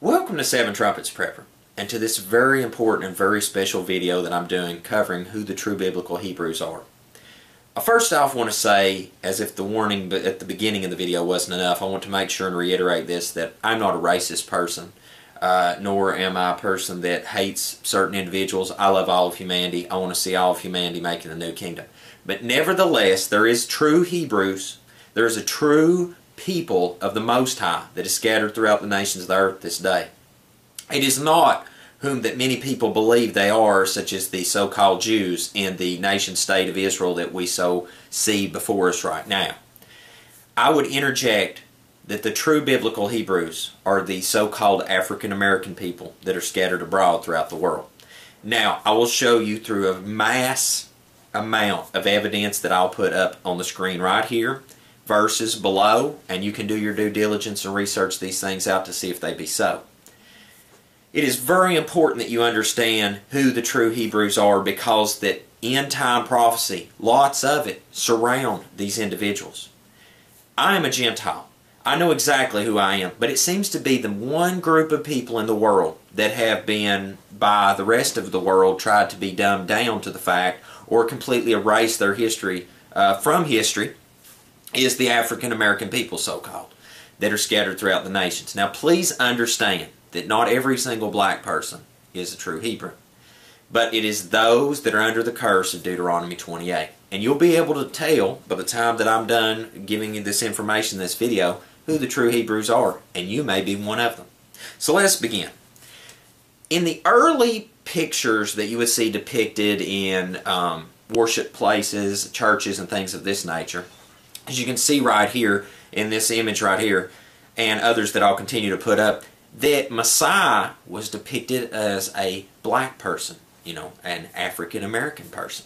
Welcome to Seven Trumpets Prepper, and to this very important and very special video that I'm doing covering who the true biblical Hebrews are. I first off want to say, as if the warning at the beginning of the video wasn't enough, I want to make sure and reiterate this, that I'm not a racist person, nor am I a person that hates certain individuals. I love all of humanity. I want to see all of humanity making the new kingdom. But nevertheless, there is true Hebrews. There is a true people of the Most High that is scattered throughout the nations of the earth this day. It is not whom that many people believe they are, such as the so-called Jews in the nation-state of Israel that we so see before us right now. I would interject that the true biblical Hebrews are the so-called African-American people that are scattered abroad throughout the world. Now, I will show you through a mass amount of evidence that I'll put up on the screen right here, verses below, and you can do your due diligence and research these things out to see if they be so. It is very important that you understand who the true Hebrews are, because that end-time prophecy, lots of it, surround these individuals. I am a Gentile. I know exactly who I am, but it seems to be the one group of people in the world that have been, by the rest of the world, tried to be dumbed down to the fact or completely erase their history from history, is the African-American people, so-called, that are scattered throughout the nations. Now, please understand that not every single black person is a true Hebrew, but it is those that are under the curse of Deuteronomy 28. And you'll be able to tell by the time that I'm done giving you this information in this video who the true Hebrews are, and you may be one of them. So let's begin. In the early pictures that you would see depicted in worship places, churches, and things of this nature, as you can see right here in this image right here, and others that I'll continue to put up, that Messiah was depicted as a black person, an African-American person.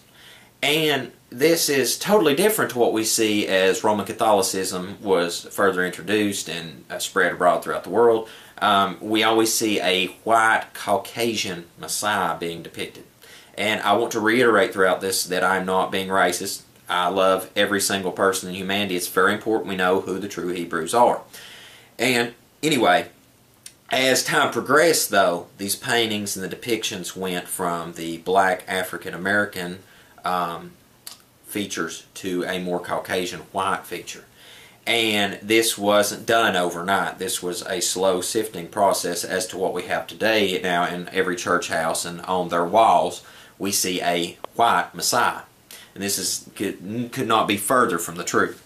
And this is totally different to what we see as Roman Catholicism was further introduced and spread abroad throughout the world. We always see a white Caucasian Messiah being depicted. And I want to reiterate throughout this that I'm not being racist. I love every single person in humanity. It's very important we know who the true Hebrews are. And anyway, as time progressed, though, these paintings and the depictions went from the black African-American features to a more Caucasian white feature. And this wasn't done overnight. This was a slow sifting process as to what we have today. Now, in every church house and on their walls, we see a white Messiah. And this could not be further from the truth.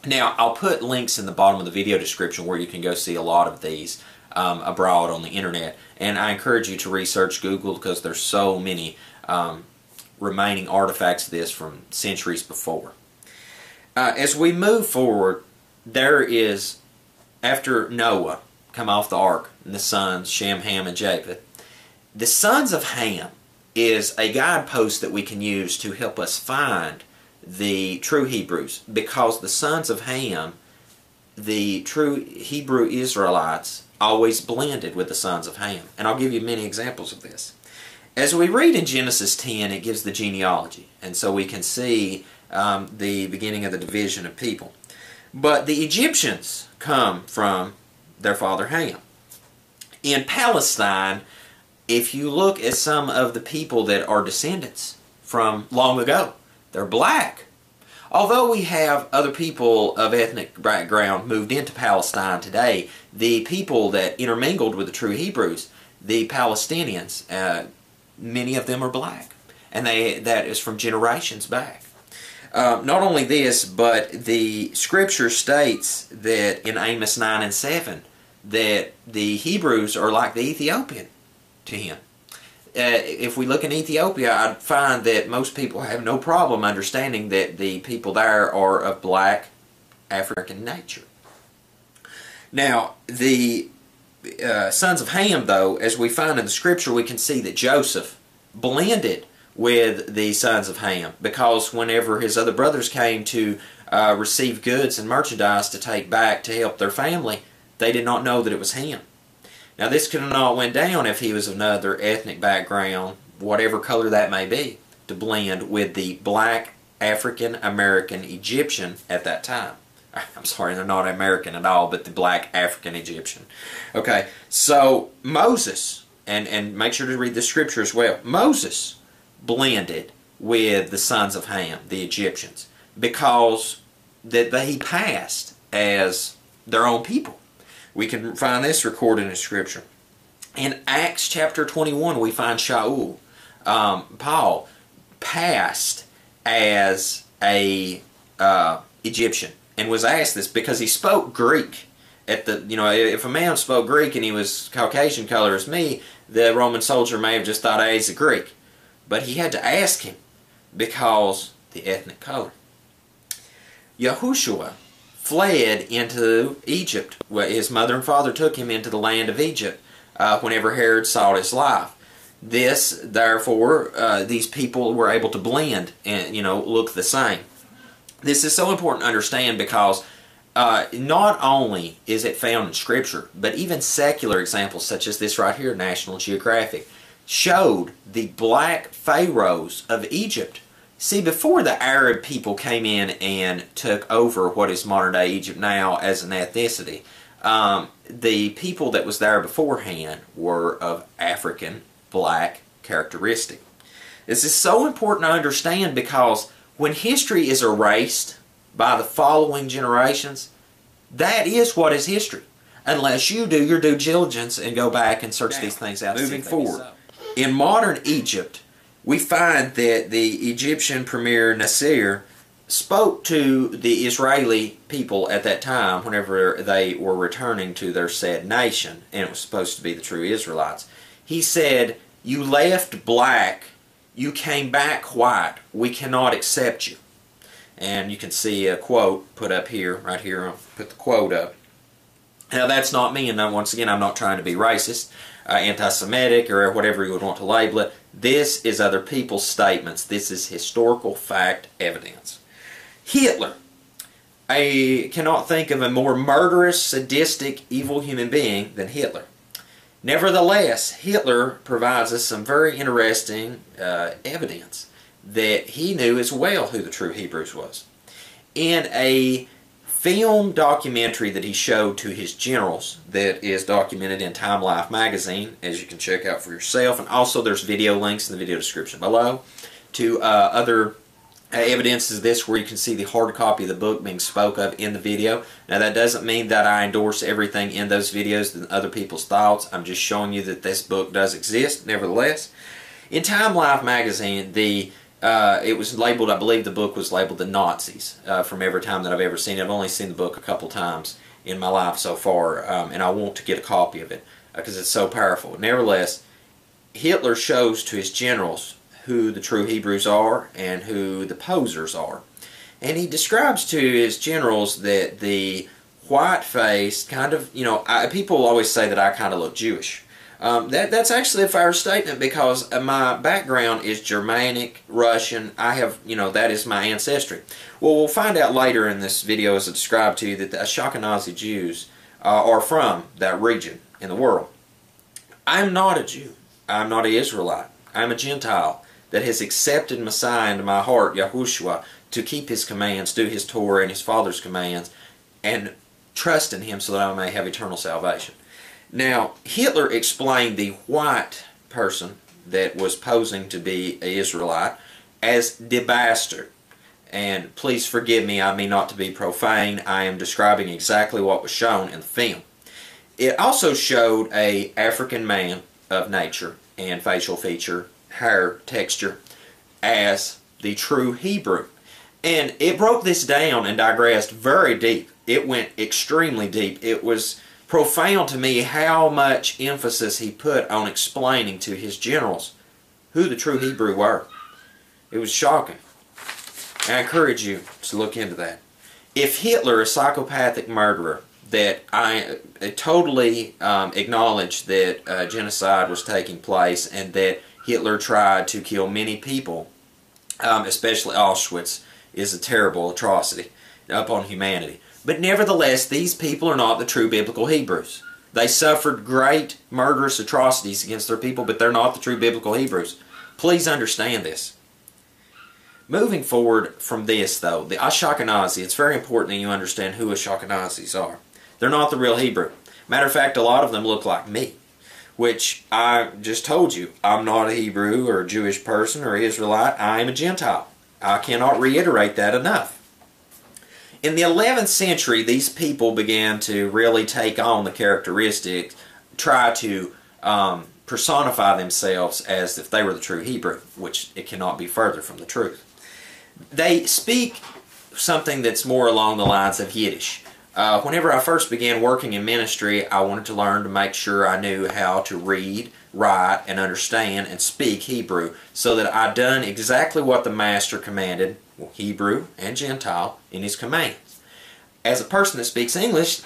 Now, I'll put links in the bottom of the video description where you can go see a lot of these abroad on the internet. And I encourage you to research Google, because there's so many remaining artifacts of this from centuries before. As we move forward, there is, after Noah come off the ark, and the sons, Shem, Ham, and Japheth, the sons of Ham is a guidepost that we can use to help us find the true Hebrews, because the sons of Ham, the true Hebrew Israelites, always blended with the sons of Ham. And I'll give you many examples of this. As we read in Genesis 10, it gives the genealogy, and so we can see the beginning of the division of people. But the Egyptians come from their father Ham. In Palestine, if you look at some of the people that are descendants from long ago, they're black. Although we have other people of ethnic background moved into Palestine today, the people that intermingled with the true Hebrews, the Palestinians, many of them are black. And that is from generations back. Not only this, but the scripture states that in Amos 9 and 7, that the Hebrews are like the Ethiopian to him. if we look in Ethiopia, I'd find that most people have no problem understanding that the people there are of black African nature. Now, the sons of Ham, though, as we find in the scripture, we can see that Joseph blended with the sons of Ham, because whenever his other brothers came to receive goods and merchandise to take back to help their family, they did not know that it was him. Now, this could have not went down if he was of another ethnic background, whatever color that may be, to blend with the black African American Egyptian at that time. I'm sorry, they're not American at all, but the black African Egyptian. Okay, so Moses, and make sure to read the scripture as well, Moses blended with the sons of Ham, the Egyptians, because he passed as their own people. We can find this recorded in Scripture. In Acts chapter 21, we find Shaul, Paul, passed as a Egyptian, and was asked this because he spoke Greek. If a man spoke Greek and he was Caucasian color as me, the Roman soldier may have just thought, hey, he's a Greek. But he had to ask him because the ethnic color. Yahushua fled into Egypt. Well, his mother and father took him into the land of Egypt whenever Herod sought his life. Therefore, these people were able to blend and look the same. This is so important to understand because not only is it found in Scripture, but even secular examples such as this right here, National Geographic, showed the black pharaohs of Egypt. See, before the Arab people came in and took over what is modern-day Egypt now as an ethnicity, the people that was there beforehand were of African black characteristic. This is so important to understand because when history is erased by the following generations, that is what is history. Unless you do your due diligence and go back and search these things out. Moving forward, in modern Egypt, we find that the Egyptian premier Nasser spoke to the Israeli people at that time whenever they were returning to their said nation, and it was supposed to be the true Israelites. He said, "You left black, you came back white, we cannot accept you." And you can see a quote put up here, right here, I'll put the quote up. Now that's not me, and once again I'm not trying to be racist, anti-Semitic, or whatever you would want to label it. This is other people's statements. This is historical fact evidence. Hitler. I cannot think of a more murderous, sadistic, evil human being than Hitler. Nevertheless, Hitler provides us some very interesting evidence that he knew as well who the true Hebrews was. In a film documentary that he showed to his generals that is documented in Time Life magazine, as you can check out for yourself, and also there's video links in the video description below to other evidences of this where you can see the hard copy of the book being spoke of in the video. Now that doesn't mean that I endorse everything in those videos and other people's thoughts. I'm just showing you that this book does exist nevertheless. In Time Life magazine, it was labeled, I believe the book was labeled The Nazis from every time that I've ever seen it. I've only seen the book a couple times in my life so far, and I want to get a copy of it because it's so powerful. Nevertheless, Hitler shows to his generals who the true Hebrews are and who the posers are. And he describes to his generals that the white-faced kind of, people always say that I kind of look Jewish. That's actually a fair statement because my background is Germanic, Russian. I have, that is my ancestry. Well, we'll find out later in this video as I describe to you that the Ashkenazi Jews are from that region in the world. I'm not a Jew. I'm not an Israelite. I'm a Gentile that has accepted Messiah into my heart, Yahushua, to keep His commands, do His Torah and His Father's commands, and trust in Him so that I may have eternal salvation. Now, Hitler explained the white person that was posing to be an Israelite as the bastard. And please forgive me, I mean not to be profane. I am describing exactly what was shown in the film. It also showed an African man of nature and facial feature, hair texture, as the true Hebrew. And it broke this down and digressed very deep. It went extremely deep. It was profound to me how much emphasis he put on explaining to his generals who the true Hebrew were. It was shocking. I encourage you to look into that. If Hitler, a psychopathic murderer, that I totally acknowledge that genocide was taking place and that Hitler tried to kill many people, especially Auschwitz, is a terrible atrocity upon humanity. But nevertheless, these people are not the true biblical Hebrews. They suffered great murderous atrocities against their people, but they're not the true biblical Hebrews. Please understand this. Moving forward from this, though, the Ashkenazi, it's very important that you understand who Ashkenazis are. They're not the real Hebrew. Matter of fact, a lot of them look like me, which I just told you. I'm not a Hebrew or a Jewish person or Israelite. I am a Gentile. I cannot reiterate that enough. In the 11th century, these people began to really take on the characteristics, try to personify themselves as if they were the true Hebrew, which it cannot be further from the truth. They speak something that's more along the lines of Yiddish. Whenever I first began working in ministry, I wanted to learn to make sure I knew how to read, write, and understand and speak Hebrew so that I'd done exactly what the Master commanded, Hebrew and Gentile, in his commands. As a person that speaks English,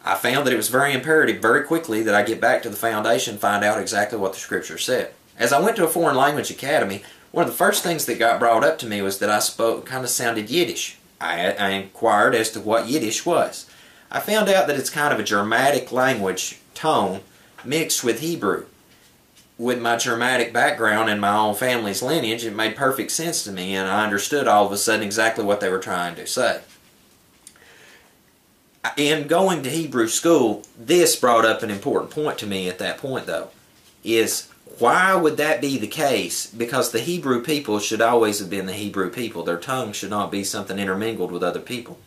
I found that it was very imperative very quickly that I get back to the foundation and find out exactly what the Scripture said. As I went to a foreign language academy, one of the first things that got brought up to me was that I spoke, kind of sounded Yiddish. I inquired as to what Yiddish was. I found out that it's kind of a Germanic language tone mixed with Hebrew. With my Germanic background and my own family's lineage, it made perfect sense to me, and I understood all of a sudden exactly what they were trying to say. In going to Hebrew school, this brought up an important point to me at that point, though, is why would that be the case? Because the Hebrew people should always have been the Hebrew people. Their tongue should not be something intermingled with other people.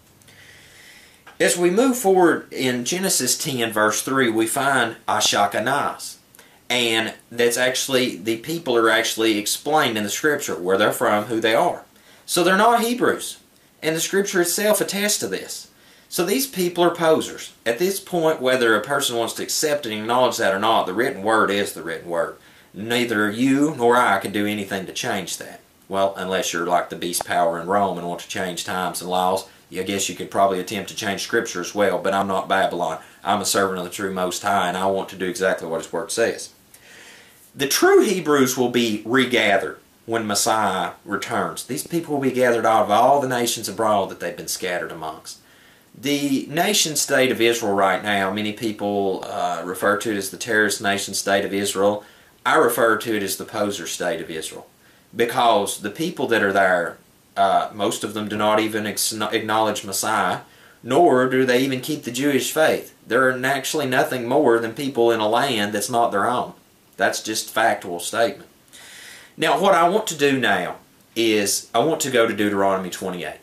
As we move forward in Genesis 10 verse 3, we find Ashkenaz. And that's actually, the people are actually explained in the Scripture, where they're from, who they are. So they're not Hebrews. And the Scripture itself attests to this. So these people are posers. At this point, whether a person wants to accept and acknowledge that or not, the written word is the written word. Neither you nor I can do anything to change that. Well, unless you're like the beast power in Rome and want to change times and laws, I guess you could probably attempt to change Scripture as well, but I'm not Babylon. I'm a servant of the true Most High, and I want to do exactly what His Word says. The true Hebrews will be regathered when Messiah returns. These people will be gathered out of all the nations abroad that they've been scattered amongst. The nation-state of Israel right now, many people refer to it as the terrorist nation-state of Israel. I refer to it as the poser state of Israel, because the people that are there, most of them do not even acknowledge Messiah, nor do they even keep the Jewish faith. They're actually nothing more than people in a land that's not their own. That's just a factual statement. Now, what I want to do now is I want to go to Deuteronomy 28.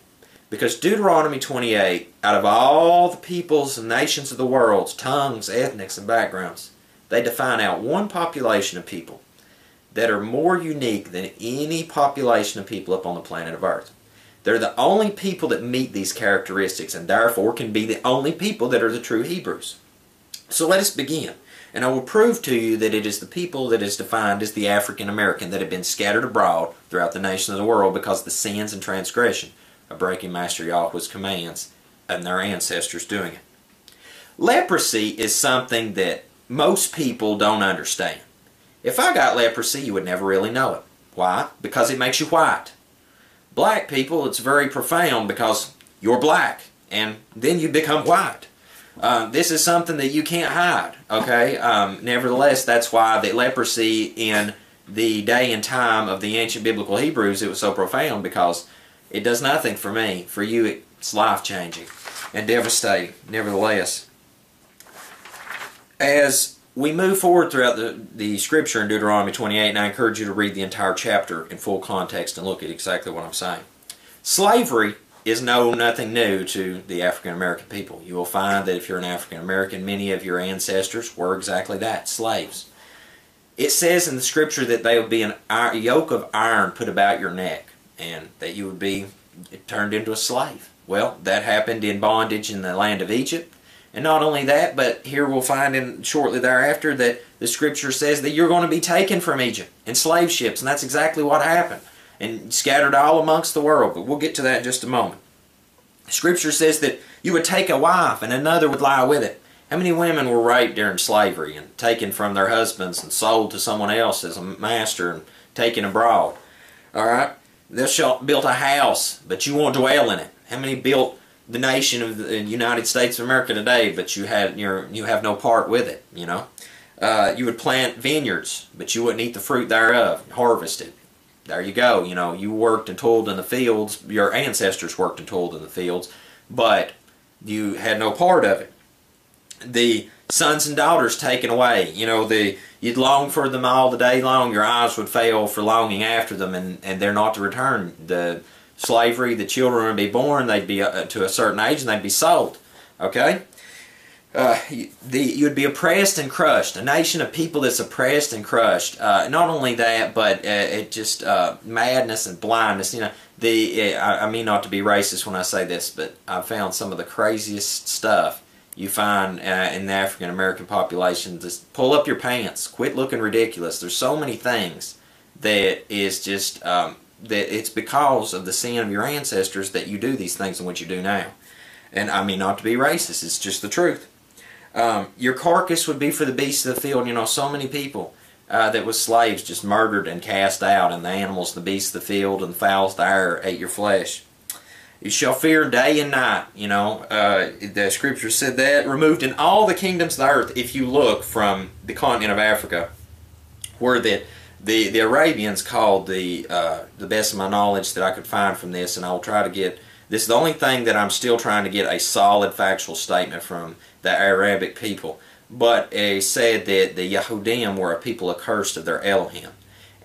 Because Deuteronomy 28, out of all the peoples and nations of the world, tongues, ethnics, and backgrounds, they define out one population of people that are more unique than any population of people up on the planet of Earth. They're the only people that meet these characteristics, and therefore can be the only people that are the true Hebrews. So let us begin. And I will prove to you that it is the people that is defined as the African American that have been scattered abroad throughout the nation of the world because of the sins and transgression of breaking Master Yahweh's commands and their ancestors doing it. Leprosy is something that most people don't understand. If I got leprosy, you would never really know it. Why? Because it makes you white. Black people, it's very profound because you're black, and then you become white. This is something that you can't hide, okay? Nevertheless, that's why the leprosy in the day and time of the ancient biblical Hebrews, it was so profound, because it does nothing for me. For you, it's life-changing and devastating, nevertheless. As we move forward throughout the Scripture in Deuteronomy 28, and I encourage you to read the entire chapter in full context and look at exactly what I'm saying. Slavery is nothing new to the African American people. You will find that if you're an African American, many of your ancestors were exactly that, slaves. It says in the Scripture that there would be a yoke of iron put about your neck, and that you would be turned into a slave. Well, that happened in bondage in the land of Egypt, And not only that, but here we'll find in shortly thereafter that the Scripture says that you're going to be taken from Egypt in slave ships, and that's exactly what happened, and scattered all amongst the world. But we'll get to that in just a moment. Scripture says that you would take a wife and another would lie with it. How many women were raped during slavery and taken from their husbands and sold to someone else as a master and taken abroad? All right? Thou shalt build a house, but you won't dwell in it. How many built the nation of the United States of America today, but you have no part with it? You know, you would plant vineyards, but you wouldn't eat the fruit thereof. Harvest it. There you go. You know, you worked and toiled in the fields. Your ancestors worked and toiled in the fields, but you had no part of it. The sons and daughters taken away. You know, you'd long for them all the day long. Your eyes would fail for longing after them, and they're not to return. The slavery, the children would be born. They'd be to a certain age, and they'd be sold. Okay. You'd be oppressed and crushed. A nation of people that's oppressed and crushed. Not only that, but it just madness and blindness. You know, I mean not to be racist when I say this, but I've found some of the craziest stuff you find in the African American population. Just pull up your pants. Quit looking ridiculous. There's so many things that is just that it's because of the sin of your ancestors that you do these things in what you do now. And I mean not to be racist. It's just the truth. Your carcass would be for the beasts of the field. You know, so many people that was slaves just murdered and cast out, and the animals, the beasts of the field, and the fowls of the air ate your flesh. You shall fear day and night. You know, the Scripture said that, removed in all the kingdoms of the earth. If you look from the continent of Africa, where the Arabians called the best of my knowledge that I could find from this, and I will try to get, this is the only thing that I'm still trying to get a solid factual statement from the Arabic people, but it said that the Yahudim were a people accursed of their Elohim.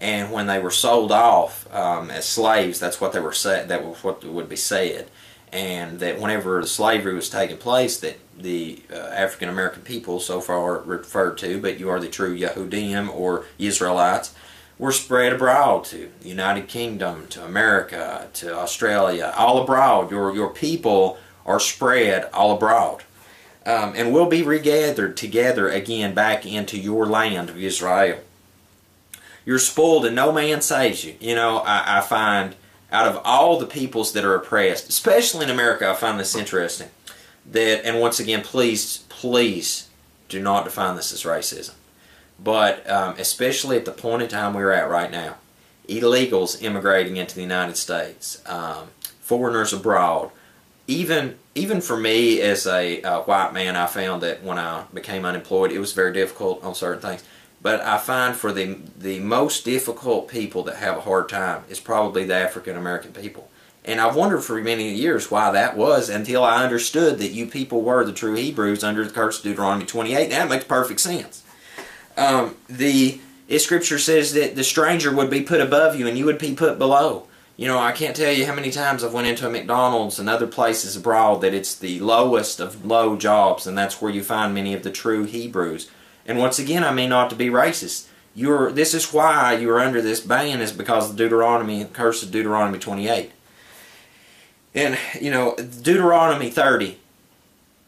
And when they were sold off as slaves, that's what they were said. That was what would be said, and that whenever the slavery was taking place, that the African American people, so far referred to, but you are the true Yahudim or Israelites, were spread abroad to the United Kingdom, to America, to Australia, all abroad. Your people are spread all abroad, and will be regathered together again back into your land of Israel. You're spoiled and no man saves you. You know, I find out of all the peoples that are oppressed, especially in America, I find this interesting. That, and once again, please do not define this as racism. But especially at the point in time we're at right now, illegals immigrating into the United States, foreigners abroad, even for me as a white man, I found that when I became unemployed, it was very difficult on certain things. But I find for the most difficult people that have a hard time is probably the African American people. And I've wondered for many years why that was, until I understood that you people were the true Hebrews under the curse of Deuteronomy 28. And that makes perfect sense. The Scripture says that the stranger would be put above you and you would be put below. You know, I can't tell you how many times I've went into a McDonald's and other places abroad that it's the lowest of low jobs, and that's where you find many of the true Hebrews. And once again, I mean not to be racist. This is why you're under this ban, is because of Deuteronomy, the curse of Deuteronomy 28. And, you know, Deuteronomy 30,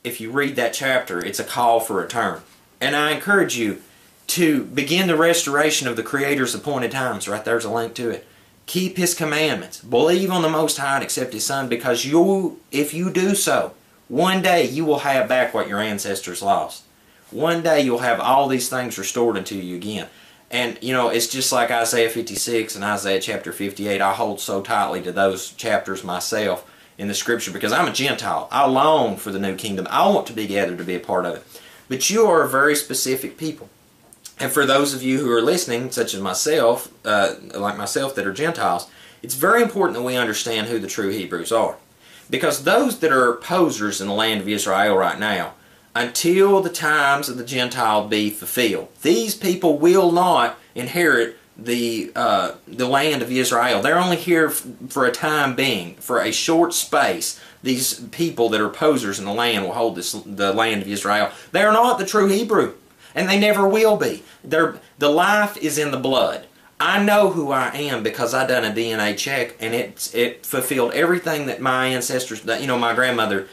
if you read that chapter, it's a call for return. And I encourage you to begin the restoration of the Creator's appointed times. Right there's a link to it. Keep His commandments. Believe on the Most High and accept His Son, because if you do so, one day you will have back what your ancestors lost. One day you'll have all these things restored unto you again. And, you know, it's just like Isaiah 56 and Isaiah chapter 58. I hold so tightly to those chapters myself in the Scripture because I'm a Gentile. I long for the new kingdom. I want to be gathered to be a part of it. But you are a very specific people. And for those of you who are listening, such as myself, like myself, that are Gentiles, it's very important that we understand who the true Hebrews are. Because those that are posers in the land of Israel right now, until the times of the Gentile be fulfilled, these people will not inherit the land of Israel. They're only here for a time being, for a short space. These people that are posers in the land will hold the land of Israel. They are not the true Hebrew, and they never will be. The life is in the blood. I know who I am because I done a DNA check, and it fulfilled everything that my ancestors, you know, my grandmother.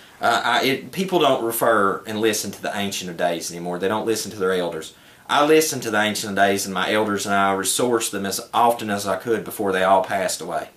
People don't refer and listen to the Ancient of Days anymore. They don't listen to their elders. I listened to the Ancient of Days, and my elders and I resourced them as often as I could before they all passed away.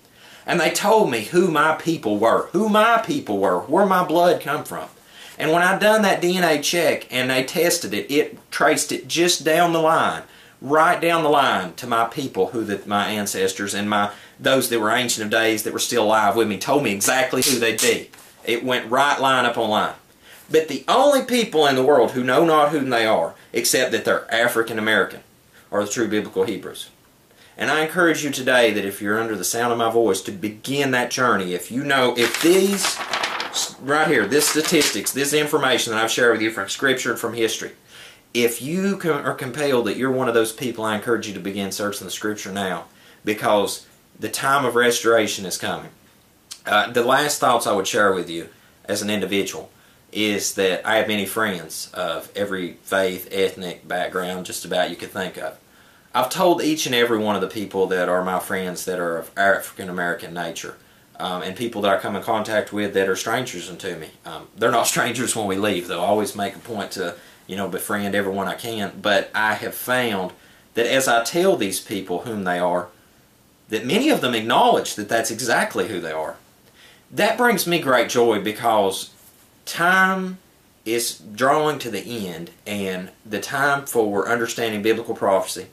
And they told me who my people were, where my blood come from. And when I done that DNA check and they tested it, it traced it just down the line, right down the line to my people, my ancestors and those that were Ancient of Days that were still alive with me, told me exactly who they'd be. It went right line up on line. But the only people in the world who know not who they are, except that they're African American, are the true biblical Hebrews. And I encourage you today that if you're under the sound of my voice to begin that journey. If these, right here, this statistics, this information that I've shared with you from Scripture and from history, if you are compelled that you're one of those people, I encourage you to begin searching the Scripture now, because the time of restoration is coming. The last thoughts I would share with you as an individual is that I have many friends of every faith, ethnic background, just about you could think of. I've told each and every one of the people that are my friends that are of African American nature, and people that I come in contact with that are strangers to me. They're not strangers when we leave, though. I always make a point to, you know, befriend everyone I can. But I have found that as I tell these people whom they are, that many of them acknowledge that that's exactly who they are. That brings me great joy, because time is drawing to the end, and the time for understanding biblical prophecy,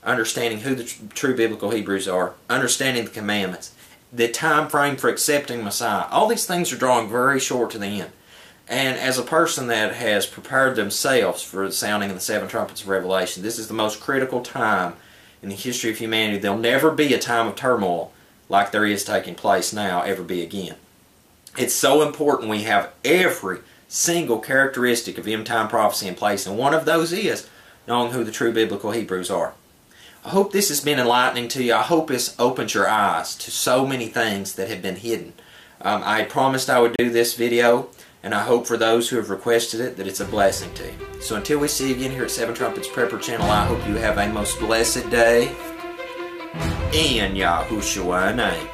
understanding who the true biblical Hebrews are, understanding the commandments, the time frame for accepting Messiah, all these things are drawing very short to the end. And as a person that has prepared themselves for the sounding of the 7 trumpets of Revelation, this is the most critical time in the history of humanity. There'll never be a time of turmoil like there is taking place now ever be again. It's so important we have every single characteristic of end-time prophecy in place, and one of those is knowing who the true biblical Hebrews are. I hope this has been enlightening to you. I hope it's opened your eyes to so many things that have been hidden. I promised I would do this video, and I hope for those who have requested it that it's a blessing to you. So until we see you again here at 7 Trumpets Prepper Channel, I hope you have a most blessed day in Yahushua's name.